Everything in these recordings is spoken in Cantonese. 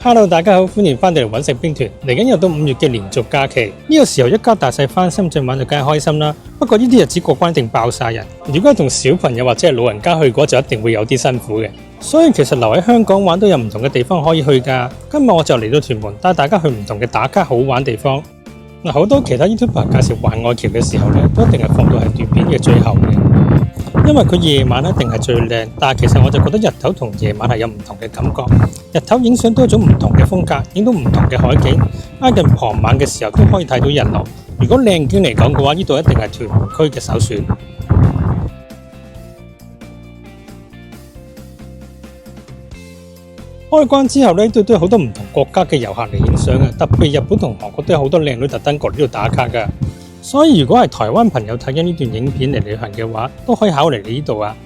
Hello，大家好，歡迎翻到嚟揾食兵團。嚟緊又到5月嘅連續假期，呢個時候一家大細翻深圳玩就梗係開心啦。不過呢啲日子過關一定爆晒人，如果係同小朋友或者係老人家去嘅話，就一定會有啲辛苦嘅。所以其實留喺香港玩都有唔同嘅地方可以去㗎。今日我就嚟到屯門，帶大家去唔同嘅打卡好玩地方。好多其他 YouTuber 介紹環外橋嘅時候呢，都一定係放到係短片嘅最後嘅。因為佢夜晚一定係最靚，但係其實我就覺得日頭同夜晚係有唔同嘅感覺。日頭影相都有一種唔同嘅風格，影到唔同嘅海景。挨近傍晚嘅時候都可以睇到日落。如果靚景嚟講嘅話，呢度一定係屯門區嘅首選。開關之後呢，都有好多唔同國家嘅遊客嚟影相嘅，特別日本同韓國都有好多靚女特登過嚟呢度打卡㗎。所以如果係台灣朋友睇緊呢段影片嚟旅行嘅話，都可以考慮嚟呢度啊。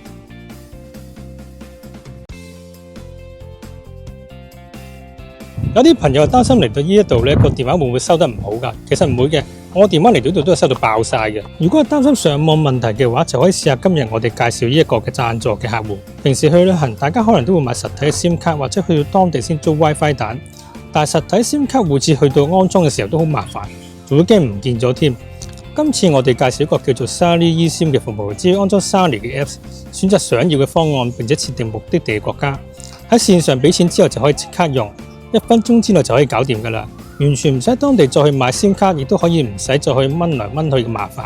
有啲朋友擔心嚟到呢一度呢個電話會唔會收得唔好㗎？其實唔會嘅，我電話嚟到呢度都係收到爆晒嘅。如果係擔心上網問題嘅話，就可以試下今日我哋介紹呢一個嘅贊助嘅客戶。平時去旅行，大家可能都會買實體嘅 SIM 卡，或者去到當地先租 WiFi 蛋，但係實體 SIM 卡每次去到安裝嘅時候都好麻煩，仲會驚唔見咗添。今次我哋介紹一個叫做 Sunny eSIM 嘅服務，只要安裝 Sunny 嘅 Apps， 選擇想要嘅方案，並且設定目的地嘅國家，喺線上俾錢之後就可以即刻用，1分鐘之內就可以搞掂㗎啦，完全唔使當地再去買 SIM 卡，亦都可以唔使再去掹來掹去嘅麻煩。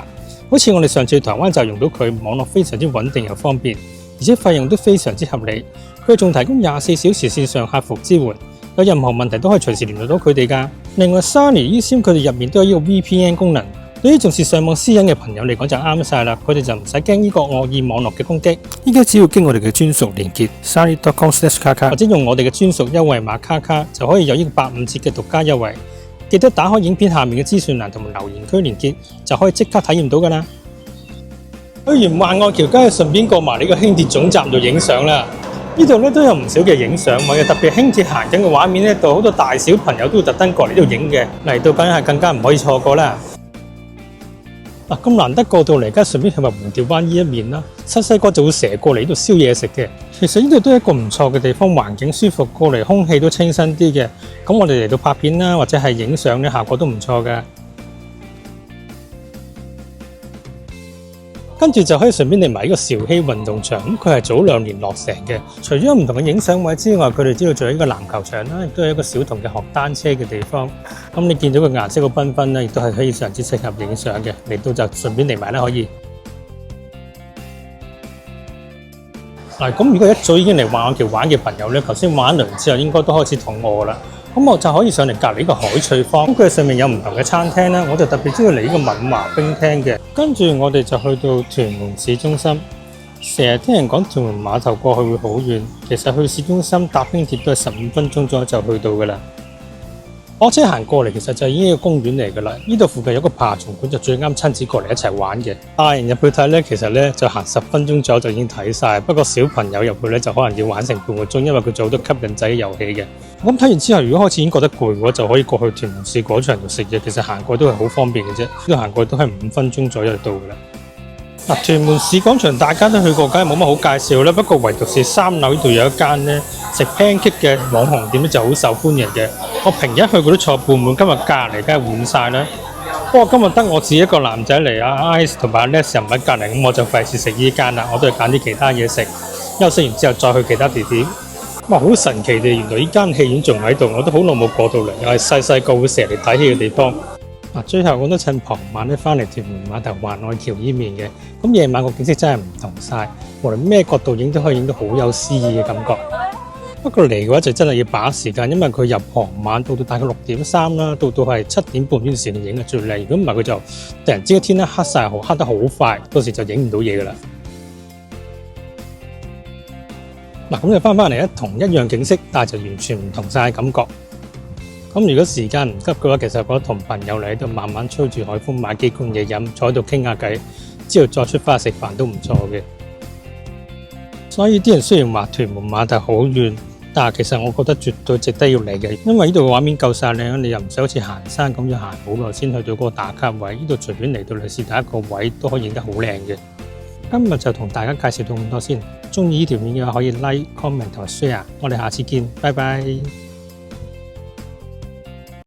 好似我哋上次去台灣就用到佢，網絡非常之穩定又方便，而且費用都非常之合理。佢仲提供24小時線上客服支援，有任何問題都可以隨時聯絡到佢哋㗎。另外 Sunny eSIM 佢哋入面都有呢個 VPN 功能。對於重視上網私隱嘅朋友嚟講就啱晒啦，佢哋就唔使驚呢個惡意網絡嘅攻擊。依家只要經我哋嘅專屬連結 sunny.com/kk 或者用我哋嘅專屬優惠碼卡卡，就可以有呢個85折嘅獨家優惠。記得打開影片下面嘅資訊欄同埋留言區連結，就可以即刻體驗到㗎啦。去完環外橋，梗係順便過埋呢個輕鐵總站度影相啦。呢度都有唔少嘅影相位，特別輕鐵行緊嘅畫面呢度好多大小朋友都會特登過嚟呢度影嘅，嚟到梗係更加唔可以錯過啦。咁難得過到嚟，而家順便去埋蝴蝶灣呢一面啦。細個就會成日過嚟呢度燒嘢食嘅。其實呢度都係一個唔錯嘅地方，環境舒服，過嚟空氣都清新啲嘅。咁我哋嚟到拍片啦，或者係影相呢，效果都唔錯㗎。跟住就可以順便嚟埋呢個兆禧運動場，咁佢係早2年落成嘅。除咗唔同嘅影相位之外，佢哋知道仲有一個籃球場啦，亦都係一個小童嘅學單車嘅地方。咁你見到個顏色好繽紛啦，亦都係非常之適合影相嘅。嚟到就順便嚟埋啦，可以。咁如果一早已經嚟環外橋玩嘅朋友咧，頭先玩一輪之後應該都開始肚餓啦。咁我就可以上嚟隔離呢個海翠坊，咁佢上面有唔同嘅餐廳啦，我就特別中意嚟呢個敏華冰廳嘅。跟住我哋就去到屯門市中心，成日聽人講屯門碼頭過去會好遠，其實去市中心搭輕鐵都係15分鐘左右就去到㗎啦。火車行過嚟其實就已經係一個公園嚟㗎啦，呢度附近有個爬蟲館就最啱親子過嚟一齊玩嘅。大人入去睇呢，其實呢就行10分鐘左右就已經睇晒，不過小朋友入去呢，就可能要玩成半個鐘，因為佢做好多吸引仔嘅遊戲嘅。咁睇完之後，如果開始已經覺得攰嘅話，就可以過去屯門市廣場度食嘢。其實行過去都係好方便嘅啫，呢度行過去都係5分鐘左右就到㗎啦。屯門市廣場大家都去過，梗係冇乜好介紹啦。不過唯獨是3樓呢度有一間呢食 pancake 嘅網紅店咧，就好受歡迎嘅。我平日去過都坐半滿，今日隔離梗係滿晒啦。不過今日得我自己一個男仔嚟，阿 Ice 同埋阿 Les 又唔喺隔離，咁我就費事食呢間啦。我都係揀啲其他嘢食，休息完之後再去其他地點。好神奇地，原來呢間戲院仲喺度，我都好耐冇過到嚟，又係細個會成日嚟睇戲嘅地方。最後我都趁傍晚返嚟屯門碼頭環外橋呢面嘅，咁夜晚個景色真係唔同晒，無論咩角度影都可以影到好有詩意嘅感覺。不過嚟嘅話就真係要把握時間，因為佢由傍晚到大概6點3啦，到係7點半呢段時間影係最靚。如果唔係佢就突然之間天黑晒，黑得好快，到時就影唔到嘢㗎啦。咁就翻嚟咧，同一樣景色，但係就完全唔同晒感覺。咁如果時間唔急嘅話，其實我覺得同朋友嚟喺度慢慢吹住海風，買幾罐嘢飲，坐喺度傾下偈，之後再出發食飯都唔錯嘅。所以啲人雖然話屯門碼頭好遠，但係其實我覺得絕對值得要嚟嘅，因為呢度嘅畫面夠晒靚，你又唔使好似行山咁要行好耐先去到嗰個打卡位，呢度隨便嚟到嚟試第一個位都可以影得好靚嘅。今日就同大家介紹到咁多先，中意呢條片嘅話可以 like、comment 同埋 share，我哋下次見，拜拜。